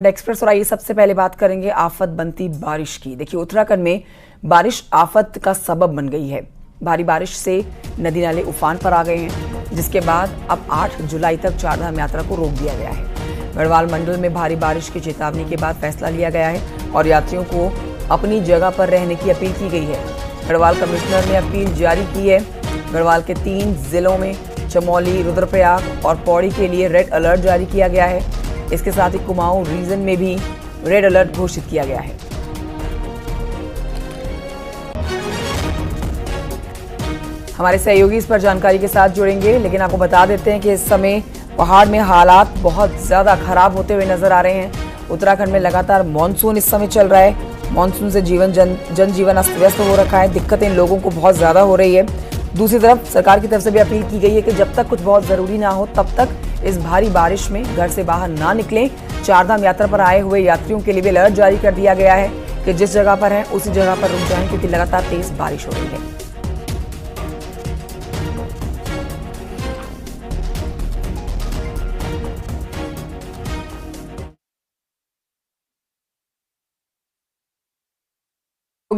Express और आइए सबसे पहले बात करेंगे आफत बनती बारिश की। देखिए, उत्तराखंड में बारिश आफत का सबब बन गई है। भारी बारिश से नदी नाले उफान पर आ गए हैं, जिसके बाद अब 8 जुलाई तक चारधाम यात्रा को रोक दिया गया है। गढ़वाल मंडल में भारी बारिश की चेतावनी के बाद फैसला लिया गया है और यात्रियों को अपनी जगह पर रहने की अपील की गई है। गढ़वाल कमिश्नर ने अपील जारी की है। गढ़वाल के 3 जिलों में चमोली, रुद्रप्रयाग और पौड़ी के लिए रेड अलर्ट जारी किया गया है। इसके साथ ही कुमाऊं रीजन में भी रेड अलर्ट घोषित किया गया है। हमारे सहयोगी इस पर जानकारी के साथ जुड़ेंगे, लेकिन आपको बता देते हैं कि इस समय पहाड़ में हालात बहुत ज्यादा खराब होते हुए नजर आ रहे हैं। उत्तराखंड में लगातार मानसून इस समय चल रहा है। मानसून से जनजीवन अस्त व्यस्त हो रखा है। दिक्कतें लोगों को बहुत ज्यादा हो रही है। दूसरी तरफ सरकार की तरफ से भी अपील की गई है कि जब तक कुछ बहुत जरूरी ना हो तब तक इस भारी बारिश में घर से बाहर ना निकलें। चारधाम यात्रा पर आए हुए यात्रियों के लिए भी अलर्ट जारी कर दिया गया है कि जिस जगह पर हैं उसी जगह पर रुक जाएं, क्योंकि लगातार तेज बारिश हो रही है।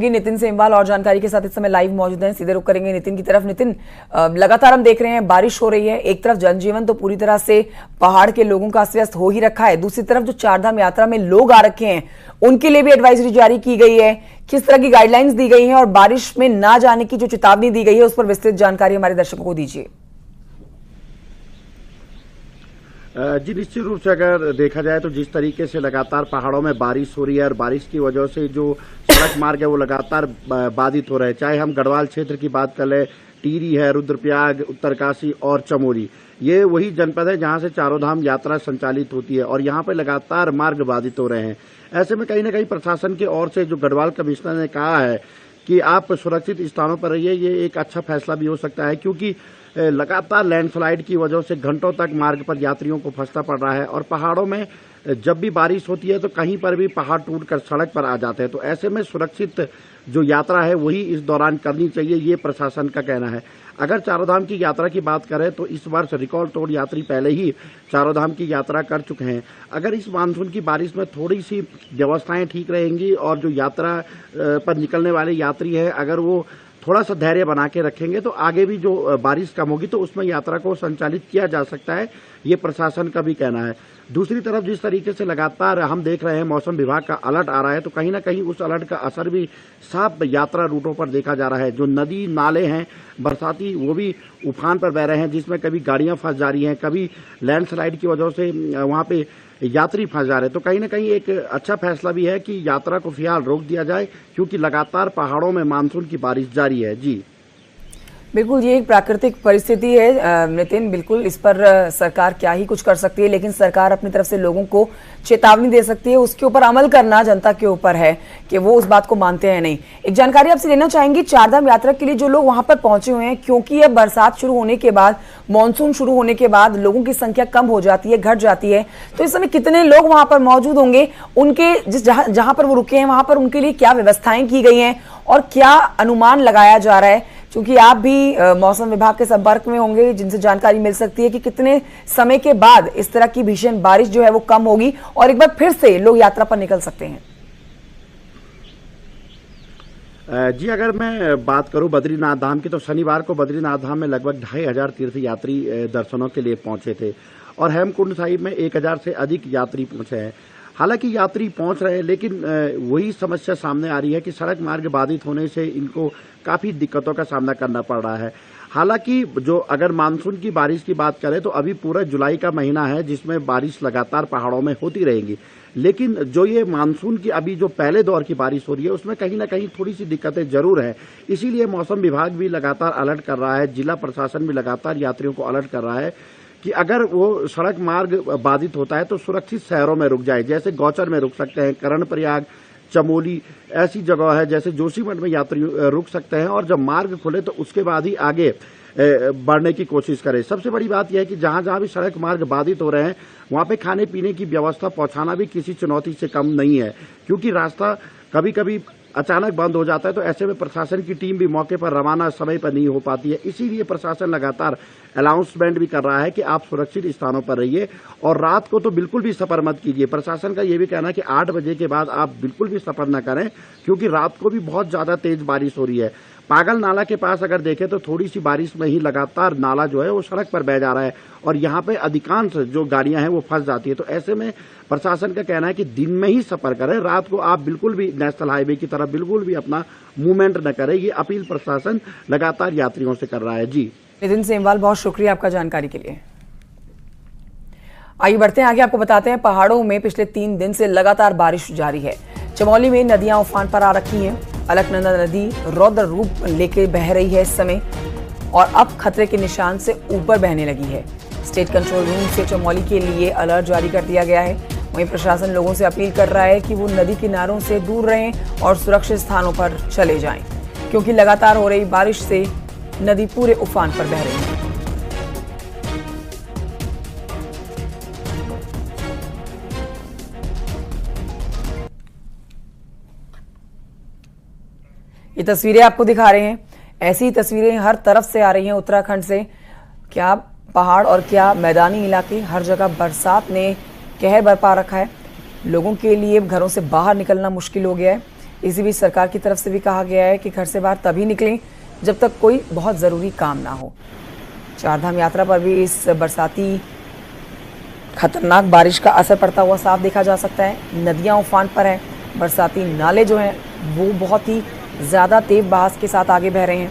नितिन सेमवाल और जानकारी के साथ इस समय लाइव मौजूद हैं। सीधे रुक करेंगे नितिन की तरफ। नितिन, लगातार हम देख रहे हैं बारिश हो रही है। एक तरफ जनजीवन तो पूरी तरह से पहाड़ के लोगों का अस्त व्यस्त हो ही रखा है, दूसरी तरफ जो चारधाम यात्रा में लोग आ रखे हैं उनके लिए भी एडवाइजरी जारी की गई है। किस तरह की गाइडलाइंस दी गई है और बारिश में ना जाने की जो चेतावनी दी गई है उस पर विस्तृत जानकारी हमारे दर्शकों को दीजिए। जी, निश्चित रूप से अगर देखा जाए तो जिस तरीके से लगातार पहाड़ों में बारिश हो रही है और बारिश की वजह से जो सड़क मार्ग है वो लगातार बाधित हो रहे हैं। चाहे हम गढ़वाल क्षेत्र की बात कर लें, टिहरी है, रुद्रप्रयाग, उत्तरकाशी और चमोली, ये वही जनपद है जहां से चारों धाम यात्रा संचालित होती है और यहाँ पे लगातार मार्ग बाधित हो रहे हैं। ऐसे में कहीं ना कहीं प्रशासन की ओर से जो गढ़वाल कमिश्नर ने कहा है कि आप सुरक्षित स्थानों पर रहिए, ये एक अच्छा फैसला भी हो सकता है, क्योंकि लगातार लैंडस्लाइड की वजह से घंटों तक मार्ग पर यात्रियों को फंसना पड़ रहा है और पहाड़ों में जब भी बारिश होती है तो कहीं पर भी पहाड़ टूटकर सड़क पर आ जाते हैं। तो ऐसे में सुरक्षित जो यात्रा है वही इस दौरान करनी चाहिए, ये प्रशासन का कहना है। अगर चारों धाम की यात्रा की बात करें तो इस वर्ष रिकॉर्ड तोड़ यात्री पहले ही चारों धाम की यात्रा कर चुके हैं। अगर इस मानसून की बारिश में थोड़ी सी व्यवस्थाएं ठीक रहेंगी और जो यात्रा पर निकलने वाले यात्री है अगर वो थोड़ा सा धैर्य बना के रखेंगे तो आगे भी जो बारिश कम होगी तो उसमें यात्रा को संचालित किया जा सकता है, ये प्रशासन का भी कहना है। दूसरी तरफ जिस तरीके से लगातार हम देख रहे हैं मौसम विभाग का अलर्ट आ रहा है, तो कहीं ना कहीं उस अलर्ट का असर भी साफ यात्रा रूटों पर देखा जा रहा है। जो नदी नाले हैं बरसाती वो भी उफान पर बह रहे हैं, जिसमें कभी गाड़ियां फंस जा रही हैं, कभी लैंडस्लाइड की वजह से वहां पे यात्री फंस जा रहे हैं। तो कहीं ना कहीं एक अच्छा फैसला भी है कि यात्रा को फिलहाल रोक दिया जाए, क्योंकि लगातार पहाड़ों में मानसून की बारिश जारी है। जी बिल्कुल, ये एक प्राकृतिक परिस्थिति है नितिन। बिल्कुल, इस पर सरकार क्या ही कुछ कर सकती है, लेकिन सरकार अपनी तरफ से लोगों को चेतावनी दे सकती है। उसके ऊपर अमल करना जनता के ऊपर है कि वो उस बात को मानते हैं नहीं। एक जानकारी आपसे लेना चाहेंगे, चारधाम यात्रा के लिए जो लोग वहां पर पहुंचे हुए हैं, क्योंकि अब बरसात शुरू होने के बाद, मानसून शुरू होने के बाद लोगों की संख्या कम हो जाती है, घट जाती है, तो इस समय कितने लोग वहां पर मौजूद होंगे? उनके जहां पर वो रुके हैं वहां पर उनके लिए क्या व्यवस्थाएं की गई हैं और क्या अनुमान लगाया जा रहा है? क्योंकि आप भी मौसम विभाग के संपर्क में होंगे, जिनसे जानकारी मिल सकती है कि कितने समय के बाद इस तरह की भीषण बारिश जो है वो कम होगी और एक बार फिर से लोग यात्रा पर निकल सकते हैं। जी, अगर मैं बात करूं बद्रीनाथ धाम की, तो शनिवार को बद्रीनाथ धाम में लगभग 2500 तीर्थ यात्री दर्शनों के लिए पहुंचे थे और हेमकुंड साहिब में 1000 से अधिक यात्री पहुंचे हैं। हालांकि यात्री पहुंच रहे हैं, लेकिन वही समस्या सामने आ रही है कि सड़क मार्ग बाधित होने से इनको काफी दिक्कतों का सामना करना पड़ रहा है। हालांकि जो अगर मानसून की बारिश की बात करें तो अभी पूरा जुलाई का महीना है जिसमें बारिश लगातार पहाड़ों में होती रहेगी, लेकिन जो ये मानसून की अभी जो पहले दौर की बारिश हो रही है उसमें कहीं ना कहीं थोड़ी सी दिक्कतें जरूर है। इसीलिए मौसम विभाग भी लगातार अलर्ट कर रहा है, जिला प्रशासन भी लगातार यात्रियों को अलर्ट कर रहा है कि अगर वो सड़क मार्ग बाधित होता है तो सुरक्षित शहरों में रुक जाए। जैसे गौचर में रुक सकते हैं, कर्णप्रयाग, चमोली ऐसी जगह है, जैसे जोशीमठ में यात्री रुक सकते हैं और जब मार्ग खुले तो उसके बाद ही आगे बढ़ने की कोशिश करें। सबसे बड़ी बात यह है कि जहां जहां भी सड़क मार्ग बाधित हो रहे हैं वहां पे खाने पीने की व्यवस्था पहुंचाना भी किसी चुनौती से कम नहीं है, क्योंकि रास्ता कभी कभी अचानक बंद हो जाता है, तो ऐसे में प्रशासन की टीम भी मौके पर रवाना समय पर नहीं हो पाती है। इसीलिए प्रशासन लगातार अनाउंसमेंट भी कर रहा है कि आप सुरक्षित स्थानों पर रहिए और रात को तो बिल्कुल भी सफर मत कीजिए। प्रशासन का यह भी कहना है कि 8 बजे के बाद आप बिल्कुल भी सफर न करें, क्योंकि रात को भी बहुत ज्यादा तेज बारिश हो रही है। पागल नाला के पास अगर देखें तो थोड़ी सी बारिश में ही लगातार नाला जो है वो सड़क पर बह जा रहा है और यहाँ पे अधिकांश जो गाड़ियां हैं वो फंस जाती है। तो ऐसे में प्रशासन का कहना है कि दिन में ही सफर करें, रात को आप बिल्कुल भी नेशनल हाईवे की तरफ बिल्कुल भी अपना मूवमेंट न करें। ये अपील प्रशासन लगातार यात्रियों से कर रहा है। जी नितिन सेमवाल, बहुत शुक्रिया आपका जानकारी के लिए। आइए बढ़ते हैं आगे, आपको बताते हैं पहाड़ों में पिछले 3 दिन से लगातार बारिश जारी है। चमोली में नदियां उफान पर आ रखी हैं। अलकनंदा नदी रौद्र रूप लेके बह रही है इस समय और अब खतरे के निशान से ऊपर बहने लगी है। स्टेट कंट्रोल रूम से चमोली के लिए अलर्ट जारी कर दिया गया है। वहीं प्रशासन लोगों से अपील कर रहा है कि वो नदी किनारों से दूर रहें और सुरक्षित स्थानों पर चले जाएं, क्योंकि लगातार हो रही बारिश से नदी पूरे उफान पर बह रही है। ये तस्वीरें आपको दिखा रहे हैं, ऐसी तस्वीरें हर तरफ से आ रही हैं उत्तराखंड से। क्या पहाड़ और क्या मैदानी इलाके, हर जगह बरसात ने कहर बरपा रखा है। लोगों के लिए घरों से बाहर निकलना मुश्किल हो गया है। इसी बीच सरकार की तरफ से भी कहा गया है कि घर से बाहर तभी निकलें जब तक कोई बहुत ज़रूरी काम ना हो। चारधाम यात्रा पर भी इस बरसाती खतरनाक बारिश का असर पड़ता हुआ साफ देखा जा सकता है। नदियां उफान पर हैं, बरसाती नाले जो हैं वो बहुत ही ज़्यादा तेज बहाव के साथ आगे बह रहे हैं।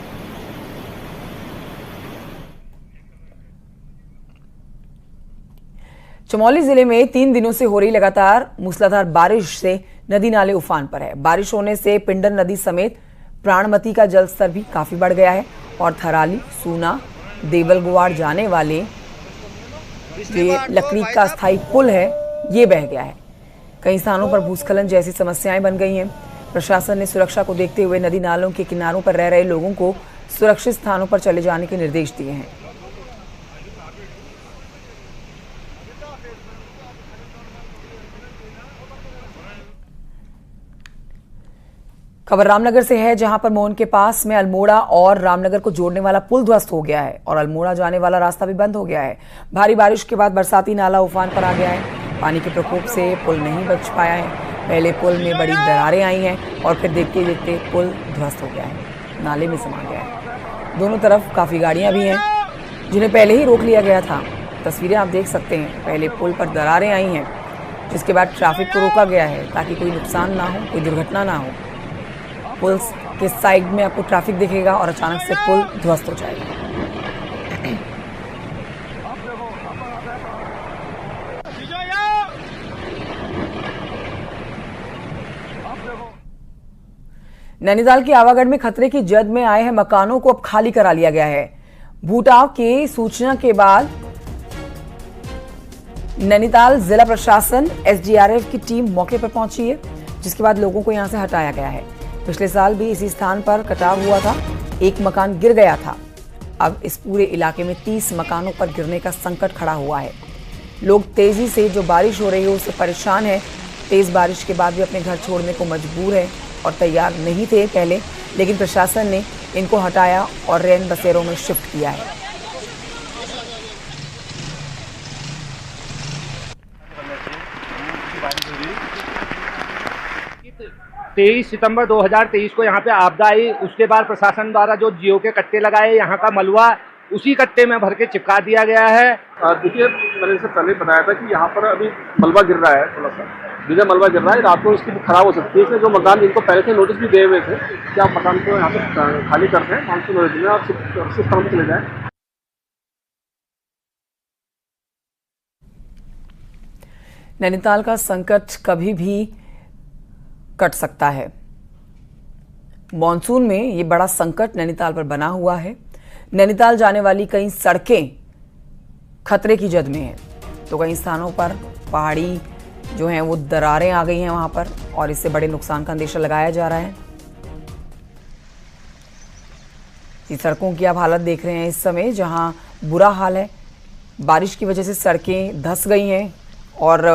चमोली जिले में 3 दिनों से हो रही लगातार मूसलाधार बारिश से नदी नाले उफान पर है। बारिश होने से पिंडर नदी समेत प्राणमती का जलस्तर भी काफी बढ़ गया है और थराली, सूना, देवलगुवाड़ जाने वाले ये लकड़ी का स्थायी पुल है ये बह गया है। कई स्थानों पर भूस्खलन जैसी समस्याएं बन गई हैं। प्रशासन ने सुरक्षा को देखते हुए नदी नालों के किनारों पर रह रहे लोगों को सुरक्षित स्थानों पर चले जाने के निर्देश दिए हैं। खबर रामनगर से है, जहां पर मोहन के पास में अल्मोड़ा और रामनगर को जोड़ने वाला पुल ध्वस्त हो गया है और अल्मोड़ा जाने वाला रास्ता भी बंद हो गया है। भारी बारिश के बाद बरसाती नाला उफान पर आ गया है। पानी के प्रकोप से पुल नहीं बच पाया है। पहले पुल में बड़ी दरारें आई हैं और फिर देखते देखते पुल ध्वस्त हो गया है, नाले में समा गया है। दोनों तरफ काफ़ी गाड़ियां भी हैं जिन्हें पहले ही रोक लिया गया था। तस्वीरें आप देख सकते हैं, पहले पुल पर दरारें आई हैं जिसके बाद ट्रैफिक को रोका गया है ताकि कोई नुकसान ना हो, कोई दुर्घटना ना हो। पुल के साइड में आपको ट्रैफिक दिखेगा और अचानक से पुल ध्वस्त हो जाएगा। नैनीताल के आवागढ़ में खतरे की जद में आए हैं मकानों को अब खाली करा लिया गया है। भूटाव की सूचना के बाद नैनीताल जिला प्रशासन, एसडीआरएफ की टीम मौके पर पहुंची है, जिसके बाद लोगों को यहां से हटाया गया है। पिछले साल भी इसी स्थान पर कटाव हुआ था, एक मकान गिर गया था। अब इस पूरे इलाके में 30 मकानों पर गिरने का संकट खड़ा हुआ है। लोग तेजी से जो बारिश हो रही है उससे परेशान है। तेज बारिश के बाद भी अपने घर छोड़ने को मजबूर है और तैयार नहीं थे पहले, लेकिन प्रशासन ने इनको हटाया और रैन बसेरों में शिफ्ट किया है। 23 सितंबर 2023 को यहाँ पे आपदा आई। उसके बाद प्रशासन द्वारा जो जियो के कट्टे लगाए, यहाँ का मलबा उसी कट्टे में भर के चिपका दिया गया है। देखिए, मैंने इससे पहले बताया था कि यहाँ पर अभी मलबा गिर रहा है, थोड़ा सा बिना मलबा गिर रहा है, रात को इसकी खराब हो सकती है। इसलिए जो मकान जिनको पहले से नोटिस भी दिए हुए थे कि आप मकान को यहाँ से खाली करते हैं, मानसून नोटिस में आप सुरक्षित स्थान पर चले जाएं। नैनीताल का संकट कभी भी कट सकता है। मॉनसून में ये बड़ा संकट नैनीताल पर बना हुआ है। नैनीताल जाने वाली कई सड़कें खतरे की जद में हैं, तो कई स्थानों पर पहाड़ी जो हैं वो दरारें आ गई हैं वहां पर, और इससे बड़े नुकसान का अंदेशा लगाया जा रहा है। इस सड़कों की आप हालत देख रहे हैं इस समय, जहां बुरा हाल है। बारिश की वजह से सड़कें धंस गई हैं और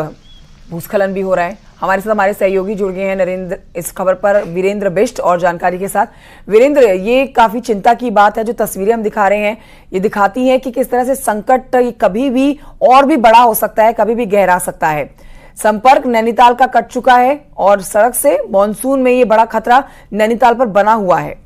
भूस्खलन भी हो रहा है। हमारे साथ हमारे सहयोगी जुड़ गए हैं नरेंद्र इस खबर पर, वीरेंद्र बिष्ट और जानकारी के साथ। वीरेंद्र, ये काफी चिंता की बात है, जो तस्वीरें हम दिखा रहे हैं ये दिखाती हैं कि किस तरह से संकट ये कभी भी और भी बड़ा हो सकता है, कभी भी गहरा सकता है। संपर्क नैनीताल का कट चुका है और सड़क से मानसून में ये बड़ा खतरा नैनीताल पर बना हुआ है।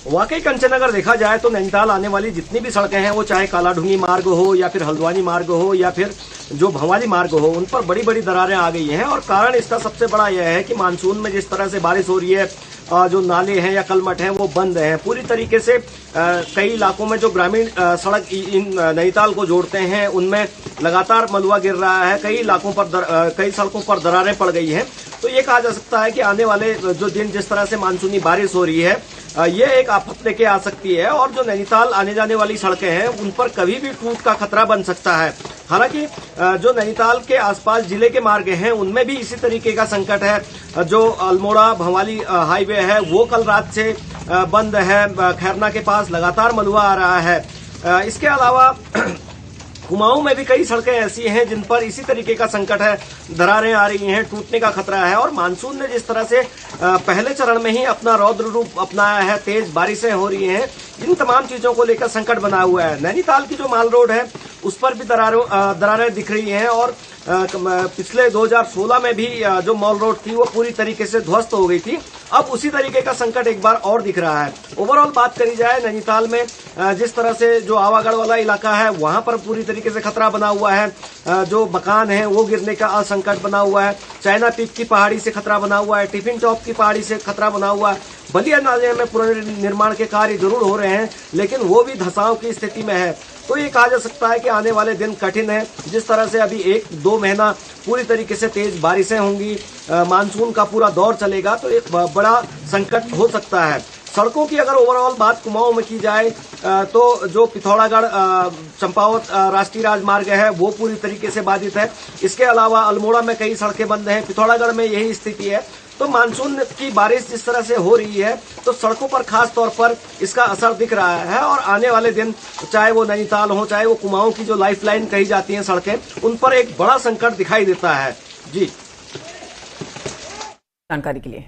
वाकई कंचन, अगर देखा जाए तो नैनीताल आने वाली जितनी भी सड़कें हैं, वो चाहे कालाढूंगी मार्ग हो या फिर हल्द्वानी मार्ग हो या फिर जो भंवाली मार्ग हो, उन पर बड़ी बड़ी दरारें आ गई हैं। और कारण इसका सबसे बड़ा यह है कि मानसून में जिस तरह से बारिश हो रही है, जो नाले हैं या कलमट हैं वो बंद हैं पूरी तरीके से। कई इलाकों में जो ग्रामीण सड़क इन नैनीताल को जोड़ते हैं उनमें लगातार मलबा गिर रहा है। कई इलाकों पर कई सड़कों पर दरारें पड़ गई हैं। तो ये कहा जा सकता है कि आने वाले जो दिन जिस तरह से मानसूनी बारिश हो रही है, ये एक आफत लेके आ सकती है और जो नैनीताल आने जाने वाली सड़कें हैं उन पर कभी भी टूट का खतरा बन सकता है। हालांकि जो नैनीताल के आसपास जिले के मार्ग हैं उनमें भी इसी तरीके का संकट है। जो अल्मोड़ा भंवाली हाईवे है वो कल रात से बंद है। खैरना के पास लगातार मलबा आ रहा है। इसके अलावा कुमाऊं में भी कई सड़कें ऐसी हैं जिन पर इसी तरीके का संकट है, दरारें आ रही हैं, टूटने का खतरा है। और मानसून ने जिस तरह से पहले चरण में ही अपना रौद्र रूप अपनाया है, तेज बारिशें हो रही हैं, इन तमाम चीजों को लेकर संकट बना हुआ है। नैनीताल की जो माल रोड है उस पर भी दरारें दिख रही हैं और पिछले 2016 में भी जो मॉल रोड थी वो पूरी तरीके से ध्वस्त हो गई थी। अब उसी तरीके का संकट एक बार और दिख रहा है। ओवरऑल बात करी जाए नैनीताल में जिस तरह से जो आवागढ़ वाला इलाका है वहां पर पूरी तरीके से खतरा बना हुआ है। जो मकान है वो गिरने का संकट बना हुआ है। चाइना पीक की पहाड़ी से खतरा बना हुआ है। टिफिन चौक की पहाड़ी से खतरा बना हुआ है। बलिया नाले में पुनर्निर्माण के कार्य जरूर हो रहे हैं लेकिन वो भी धंसाव की स्थिति में है। तो ये कहा जा सकता है कि आने वाले दिन कठिन है। जिस तरह से अभी 1-2 महीना पूरी तरीके से तेज बारिशें होंगी, मानसून का पूरा दौर चलेगा, तो एक बड़ा संकट हो सकता है। सड़कों की अगर ओवरऑल बात कुमाऊं में की जाए तो जो पिथौरागढ़ चंपावत राष्ट्रीय राजमार्ग है वो पूरी तरीके से बाधित है। इसके अलावा अल्मोड़ा में कई सड़कें बंद हैं। पिथौरागढ़ में यही स्थिति है। तो मानसून की बारिश जिस तरह से हो रही है तो सड़कों पर खास तौर पर इसका असर दिख रहा है। और आने वाले दिन चाहे वो नैनीताल हो चाहे वो कुमाऊं की जो लाइफलाइन कही जाती हैं सड़कें, उन पर एक बड़ा संकट दिखाई देता है। जी, जानकारी के लिए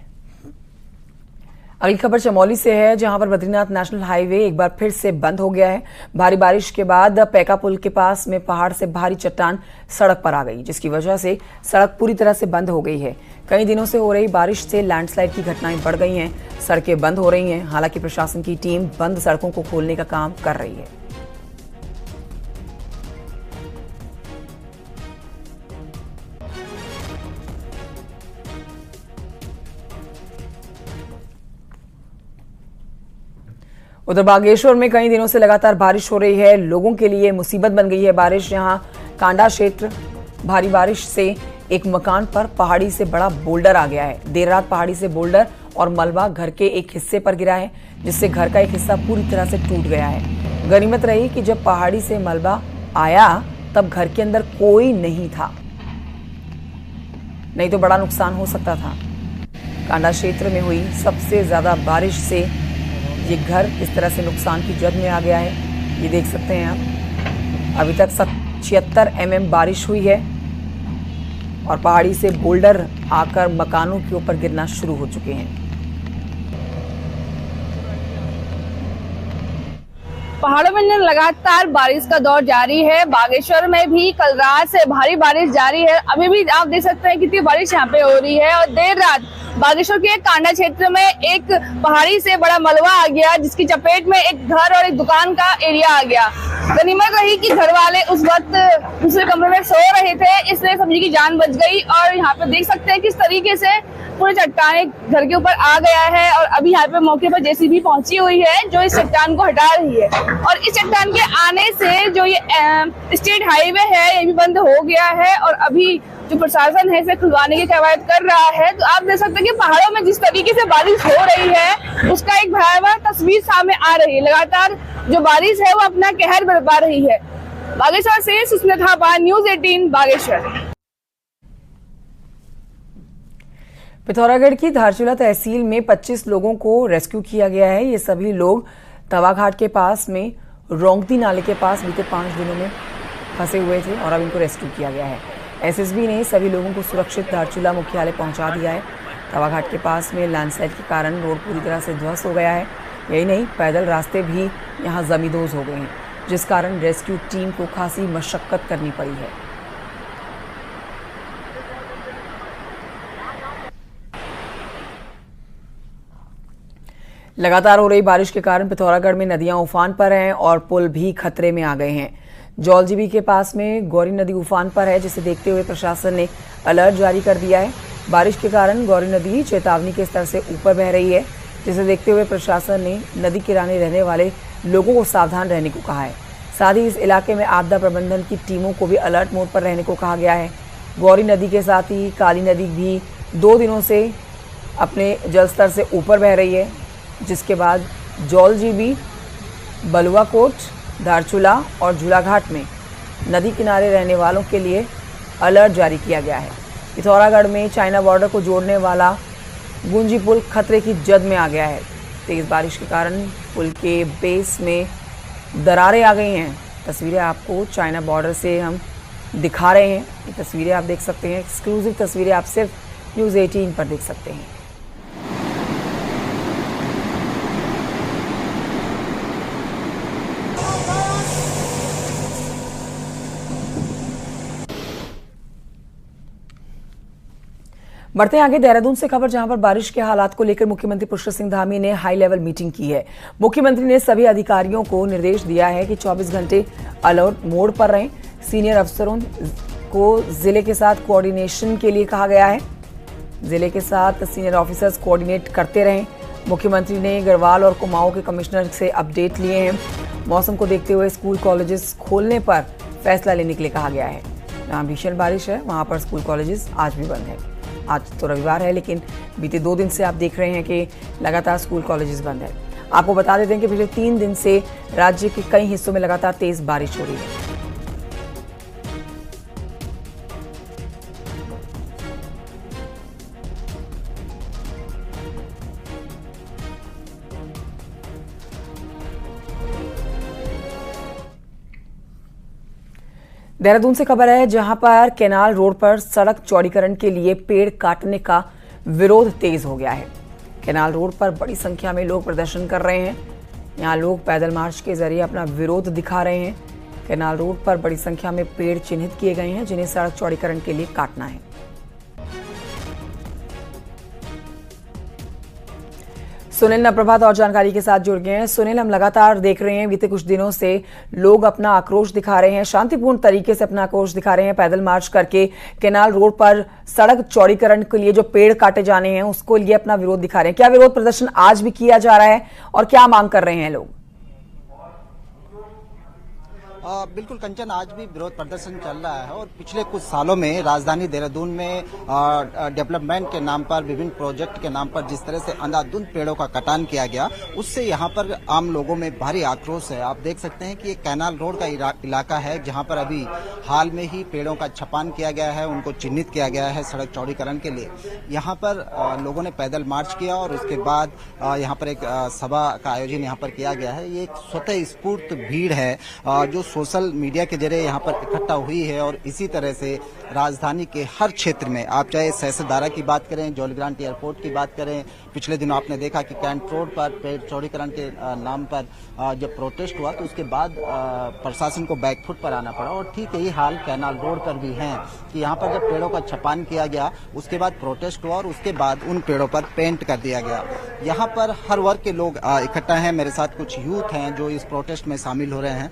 अगली खबर चमोली से है, जहां पर बद्रीनाथ नेशनल हाईवे एक बार फिर से बंद हो गया है। भारी बारिश के बाद पैका पुल के पास में पहाड़ से भारी चट्टान सड़क पर आ गई, जिसकी वजह से सड़क पूरी तरह से बंद हो गई है। कई दिनों से हो रही बारिश से लैंडस्लाइड की घटनाएं बढ़ गई हैं, सड़कें बंद हो रही हैं। हालांकि प्रशासन की टीम बंद सड़कों को खोलने का काम कर रही है। उधर बागेश्वर में कई दिनों से लगातार बारिश हो रही है, लोगों के लिए मुसीबत बन गई है बारिश। यहां कांडा क्षेत्र भारी बारिश से एक मकान पर पहाड़ी से बड़ा बोल्डर आ गया है। देर रात पहाड़ी से बोल्डर और मलबा घर के एक हिस्से पर गिरा है, जिससे घर का एक हिस्सा पूरी तरह से टूट गया है। गनीमत रही कि जब पहाड़ी से मलबा आया तब घर के अंदर कोई नहीं था, नहीं तो बड़ा नुकसान हो सकता था। कांडा क्षेत्र में हुई सबसे ज्यादा बारिश से ये घर इस तरह से नुकसान की जद में आ गया है। ये देख सकते हैं आप, अभी तक 76 mm बारिश हुई है और पहाड़ी से बोल्डर आकर मकानों के ऊपर गिरना शुरू हो चुके हैं। पहाड़ों में लगातार बारिश का दौर जारी है। बागेश्वर में भी कल रात से भारी बारिश जारी है। अभी भी आप देख सकते हैं कितनी बारिश यहाँ पे हो रही है। और देर रात बागेश्वर के कांडा क्षेत्र में एक पहाड़ी से बड़ा मलबा आ गया, जिसकी चपेट में एक घर और एक दुकान का एरिया आ गया। गनीमत रही कि घर वाले उस वक्त दूसरे कमरे में सो रहे थे, इसलिए सभी की जान बच गई। और यहाँ पे देख सकते हैं किस तरीके से पूरे चट्टान घर के ऊपर आ गया है। और अभी यहाँ पे मौके पर जेसीबी पहुंची हुई है जो इस चट्टान को हटा रही है। और इस चट्टान के आने से जो ये स्टेट हाईवे है ये भी बंद हो गया है और अभी जो प्रशासन है इसे खुलवाने की कवायद कर रहा है। तो आप देख सकते हैं कि पहाड़ों में जिस तरीके से बारिश हो रही है उसका एक भयावह तस्वीर सामने आ रही है। लगातार जो बारिश है वो अपना कहर बरपा रही है। बागेश्वर से सुष्मिता थापा, न्यूज़ 18 बागेश्वर। पिथौरागढ़ की धारचूला तहसील में 25 लोगों को रेस्क्यू किया गया है। ये सभी लोग तवाघाट के पास में रोंगती नाले के पास बीते 5 दिनों में फंसे हुए थे और अब इनको रेस्क्यू किया गया है। एसएसबी ने सभी लोगों को सुरक्षित धारचूला मुख्यालय पहुंचा दिया है। तवाघाट के पास में लैंडस्लाइड के कारण रोड पूरी तरह से ध्वस्त हो गया है। यही नहीं, पैदल रास्ते भी यहां जमींदोज हो गए हैं, जिस कारण रेस्क्यू टीम को खासी मशक्कत करनी पड़ी है। लगातार हो रही बारिश के कारण पिथौरागढ़ में नदियां उफान पर हैं और पुल भी खतरे में आ गए हैं। जौलजीबी के पास में गौरी नदी उफान पर है, जिसे देखते हुए प्रशासन ने अलर्ट जारी कर दिया है। बारिश के कारण गौरी नदी चेतावनी के स्तर से ऊपर बह रही है, जिसे देखते हुए प्रशासन ने नदी किनारे रहने वाले लोगों को सावधान रहने को कहा है। साथ ही इस इलाके में आपदा प्रबंधन की टीमों को भी अलर्ट मोड पर रहने को कहा गया है। गौरी नदी के साथ ही काली नदी भी 2 दिनों से अपने जलस्तर से ऊपर बह रही है, जिसके बाद जौलजीबी, बलुआकोट, धारचूला और झूलाघाट में नदी किनारे रहने वालों के लिए अलर्ट जारी किया गया है। पिथौरागढ़ में चाइना बॉर्डर को जोड़ने वाला गुंजी पुल खतरे की जद में आ गया है। तेज बारिश के कारण पुल के बेस में दरारें आ गई हैं। तस्वीरें आपको चाइना बॉर्डर से हम दिखा रहे हैं। ये तस्वीरें आप देख सकते हैं, एक्सक्लूसिव तस्वीरें आप सिर्फ न्यूज़ 18 पर देख सकते हैं। बढ़ते आगे देहरादून से खबर, जहां पर बारिश के हालात को लेकर मुख्यमंत्री पुष्कर सिंह धामी ने हाई लेवल मीटिंग की है। मुख्यमंत्री ने सभी अधिकारियों को निर्देश दिया है कि 24 घंटे अलर्ट मोड पर रहें। सीनियर अफसरों को जिले के साथ कोऑर्डिनेशन के लिए कहा गया है। जिले के साथ सीनियर ऑफिसर्स कोऑर्डिनेट करते रहें। मुख्यमंत्री ने गढ़वाल और कुमाऊं के कमिश्नर से अपडेट लिए हैं। मौसम को देखते हुए स्कूल कॉलेजेस खोलने पर फैसला लेने के लिए कहा गया है। जहां भीषण बारिश है वहां पर स्कूल कॉलेजेस आज भी बंद है। आज तो रविवार है, लेकिन बीते 2 दिन से आप देख रहे हैं कि लगातार स्कूल कॉलेजेस बंद है। आपको बता देते हैं कि पिछले 3 दिन से राज्य के कई हिस्सों में लगातार तेज बारिश हो रही है। देहरादून से खबर है, जहां पर केनाल रोड पर सड़क चौड़ीकरण के लिए पेड़ काटने का विरोध तेज हो गया है। केनाल रोड पर बड़ी संख्या में लोग प्रदर्शन कर रहे हैं। यहां लोग पैदल मार्च के जरिए अपना विरोध दिखा रहे हैं। केनाल रोड पर बड़ी संख्या में पेड़ चिन्हित किए गए हैं, जिन्हें सड़क चौड़ीकरण के लिए काटना है। सुनील नप्रभात और जानकारी के साथ जुड़ गए हैं। सुनील, हम लगातार देख रहे हैं बीते कुछ दिनों से लोग अपना आक्रोश दिखा रहे हैं, शांतिपूर्ण तरीके से अपना आक्रोश दिखा रहे हैं, पैदल मार्च करके केनाल रोड पर सड़क चौड़ीकरण के लिए जो पेड़ काटे जाने हैं उसको लिए अपना विरोध दिखा रहे हैं। क्या विरोध प्रदर्शन आज भी किया जा रहा है और क्या मांग कर रहे हैं लोग? बिल्कुल कंचन, आज भी विरोध प्रदर्शन चल रहा है और पिछले कुछ सालों में राजधानी देहरादून में डेवलपमेंट के नाम पर, विभिन्न प्रोजेक्ट के नाम पर जिस तरह से अंधाधुंध पेड़ों का कटान किया गया, उससे यहाँ पर आम लोगों में भारी आक्रोश है। आप देख सकते हैं कि ये कैनाल रोड का इलाका है, जहाँ पर अभी हाल में ही पेड़ों का छपान किया गया है, उनको चिन्हित किया गया है सड़क चौड़ीकरण के लिए। यहाँ पर लोगों ने पैदल मार्च किया और उसके बाद यहाँ पर एक सभा का आयोजन यहाँ पर किया गया है। ये एक स्वतः स्फूर्त भीड़ है जो सोशल मीडिया के जरिए यहाँ पर इकट्ठा हुई है और इसी तरह से राजधानी के हर क्षेत्र में, आप चाहे सैसदारा की बात करें, जौलीग्रांट एयरपोर्ट की बात करें, पिछले दिनों आपने देखा कि कैंट रोड पर पेड़ चौड़ीकरण के नाम पर जब प्रोटेस्ट हुआ तो उसके बाद प्रशासन को बैकफुट पर आना पड़ा। और ठीक यही हाल कैनाल रोड पर भी है कि यहाँ पर जब पेड़ों का छपान किया गया उसके बाद प्रोटेस्ट हुआ और उसके बाद उन पेड़ों पर पेंट कर दिया गया। यहाँ पर हर वर्ग के लोग इकट्ठा हैं। मेरे साथ कुछ यूथ हैं जो इस प्रोटेस्ट में शामिल हो रहे हैं।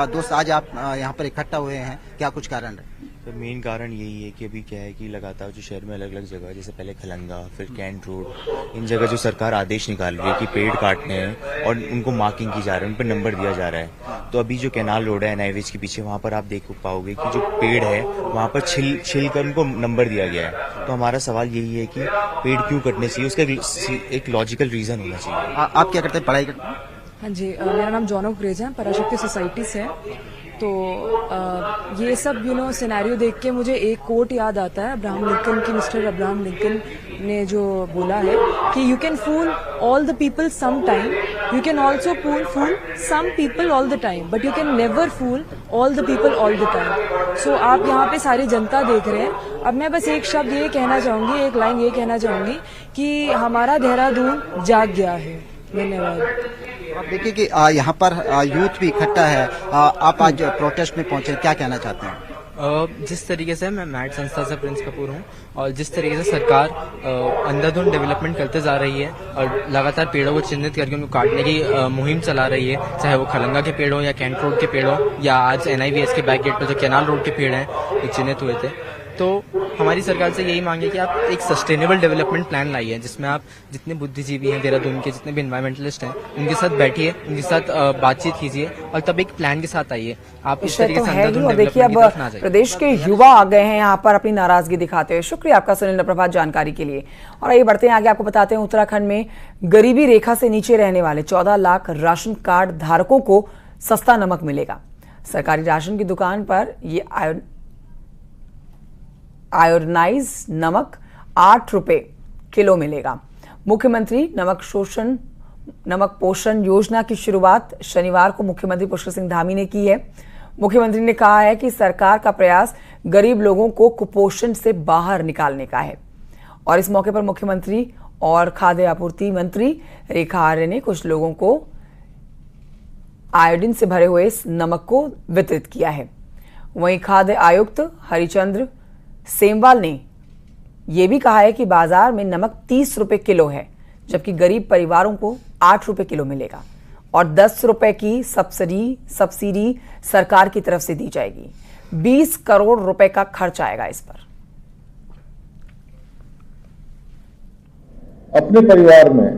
दोस्त, आज आप यहाँ पर इकट्ठा हुए हैं, क्या कुछ कारण है? तो मेन कारण यही है कि अभी क्या है कि लगातार जो शहर में अलग अलग जगह, जैसे पहले खलंगा, फिर कैंट रोड, इन जगह जो सरकार आदेश निकाल रही है कि पेड़ काटने हैं और उनको मार्किंग की जा रही है, उन पर नंबर दिया जा रहा है। तो अभी जो कैनाल रोड है एनआईवीएच के पीछे, वहाँ पर आप देख पाओगे कि जो पेड़ है वहाँ पर छिल कर उनको नंबर दिया गया है। तो हमारा सवाल यही है कि पेड़ क्यों कटने चाहिए, उसका एक लॉजिकल रीजन होना चाहिए। आप क्या करते हैं, पढ़ाई करते हैं? हाँ जी, मेरा नाम जॉन ऑफ है, पराशक्ति सोसाइटी से है। तो ये सब सिनेरियो देख के मुझे एक कोट याद आता है अब्राहम लिंकन की। मिस्टर अब्राहम लिंकन ने जो बोला है कि you can fool all the people some time, You can also fool some people all the time, but you can never fool all the people all the time. So आप यहाँ पे सारी जनता देख रहे हैं। अब मैं बस एक शब्द ये कहना चाहूँगी, एक लाइन ये कहना चाहूँगी कि हमारा देहरादून जाग गया है। धन्यवाद। आप देखिए कि यहाँ पर यूथ भी इकट्ठा है, आप आज प्रोटेस्ट में पहुंचे, क्या कहना चाहते हैं? जिस तरीके से मैं मैट संस्था से प्रिंस कपूर हूँ और जिस तरीके से सरकार अंधाधुंध डेवलपमेंट करते जा रही है और लगातार पेड़ों को चिन्हित करके उनको काटने की मुहिम चला रही है, चाहे वो खलंगा के पेड़ हो या कैंट रोड के पेड़ हो या आज NIVS के बैक गेट पर जो कैनाल रोड के पेड़ हैं जो चिन्हित हुए थे। तो हमारी सरकार से यही मांग है कि आप एक सस्टेनेबल डेवलपमेंट प्लान लाइए जिसमें आप जितने बुद्धिजीवी हैं देहरादून के, जितने भी एनवायरमेंटलिस्ट हैं, उनके साथ बैठिए, उनके साथ बातचीत कीजिए और तब एक प्लान के साथ आइए। आप इस तरीके से अंधाधुंध और देखिए अब प्रदेश के युवा आ गए हैं यहाँ पर अपनी नाराजगी दिखाते हुए। शुक्रिया आपका सुनील प्रभात जानकारी के लिए। और आइए बढ़ते हैं आगे, आपको बताते हैं उत्तराखंड में गरीबी रेखा से नीचे रहने वाले 14 लाख राशन कार्ड धारकों को सस्ता नमक मिलेगा। सरकारी राशन की दुकान पर ये आयोडनाइज नमक 8 रुपए किलो मिलेगा। मुख्यमंत्री नमक पोषण योजना की शुरुआत शनिवार को मुख्यमंत्री पुष्कर सिंह धामी ने की है। मुख्यमंत्री ने कहा है कि सरकार का प्रयास गरीब लोगों को कुपोषण से बाहर निकालने का है। और इस मौके पर मुख्यमंत्री और खाद्य आपूर्ति मंत्री रेखा आर्य ने कुछ लोगों को आयोडीन से भरे हुए इस नमक को वितरित किया है। वहीं खाद्य आयुक्त हरिचंद्र सेमवाल ने यह भी कहा है कि बाजार में नमक 30 रुपए किलो है, जबकि गरीब परिवारों को 8 रुपए किलो मिलेगा और 10 रुपए की सब्सिडी सरकार की तरफ से दी जाएगी। 20 करोड़ रुपए का खर्च आएगा इस पर। अपने परिवार में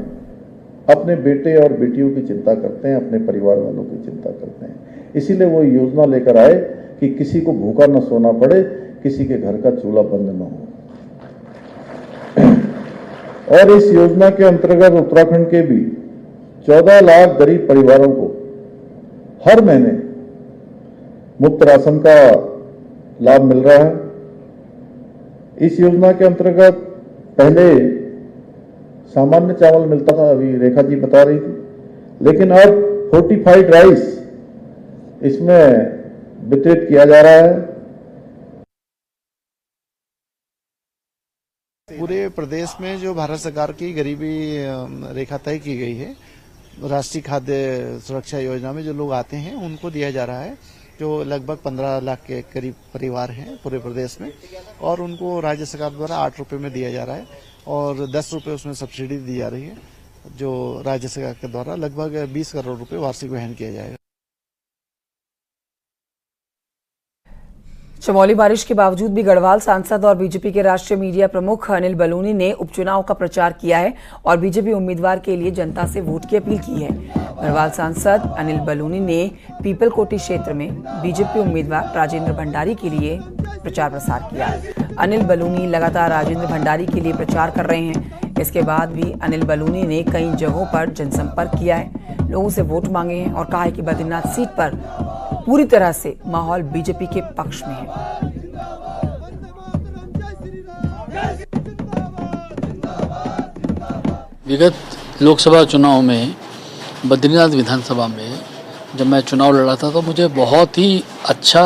अपने बेटे और बेटियों की चिंता करते हैं, अपने परिवार वालों की चिंता करते हैं, इसीलिए वो योजना लेकर आए कि किसी को भूखा न सोना पड़े, किसी के घर का चूल्हा बंद न हो। और इस योजना के अंतर्गत उत्तराखंड के भी 14 लाख गरीब परिवारों को हर महीने मुफ्त राशन का लाभ मिल रहा है। इस योजना के अंतर्गत पहले सामान्य चावल मिलता था, अभी रेखा जी बता रही थी, लेकिन अब फोर्टिफाइड राइस इसमें वितरित किया जा रहा है। पूरे प्रदेश में जो भारत सरकार की गरीबी रेखा तय की गई है, राष्ट्रीय खाद्य सुरक्षा योजना में जो लोग आते हैं उनको दिया जा रहा है, जो लगभग 15 लाख के करीब परिवार हैं पूरे प्रदेश में, और उनको राज्य सरकार द्वारा 8 रुपए में दिया जा रहा है और 10 रुपए उसमें सब्सिडी दी जा रही है, जो राज्य सरकार के द्वारा लगभग 20 करोड़ रुपए वार्षिक वहन किया जाएगा। चमोली बारिश के बावजूद भी गढ़वाल सांसद और बीजेपी के राष्ट्रीय मीडिया प्रमुख अनिल बलूनी ने उपचुनाव का प्रचार किया है और बीजेपी उम्मीदवार के लिए जनता से वोट की अपील की है। गढ़वाल सांसद अनिल बलूनी ने पीपलकोटी क्षेत्र में बीजेपी उम्मीदवार राजेंद्र भंडारी के लिए प्रचार प्रसार किया। अनिल बलूनी लगातार राजेंद्र भंडारी के लिए प्रचार कर रहे हैं। इसके बाद भी अनिल बलूनी ने कई जगहों पर जनसंपर्क किया है, लोगों से वोट मांगे हैं और कहा है कि बद्रीनाथ सीट पर पूरी तरह से माहौल बीजेपी के पक्ष में है। विगत लोकसभा चुनाव में बद्रीनाथ विधानसभा में जब मैं चुनाव लड़ा था तो मुझे बहुत ही अच्छा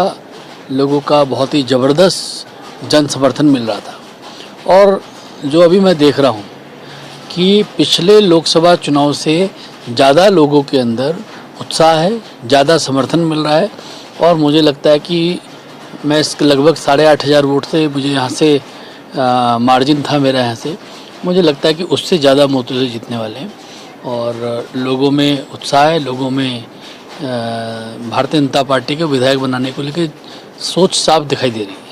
लोगों का बहुत ही ज़बरदस्त जन समर्थन मिल रहा था। और जो अभी मैं देख रहा हूँ कि पिछले लोकसभा चुनाव से ज़्यादा लोगों के अंदर उत्साह है, ज़्यादा समर्थन मिल रहा है और मुझे लगता है कि मैं इसके लगभग 8,500 वोट से मुझे यहाँ से मार्जिन था मेरा यहाँ से, मुझे लगता है कि उससे ज़्यादा मतों से जीतने वाले हैं और लोगों में उत्साह है, लोगों में भारतीय जनता पार्टी के विधायक बनाने को लेकर सोच साफ दिखाई दे रही है।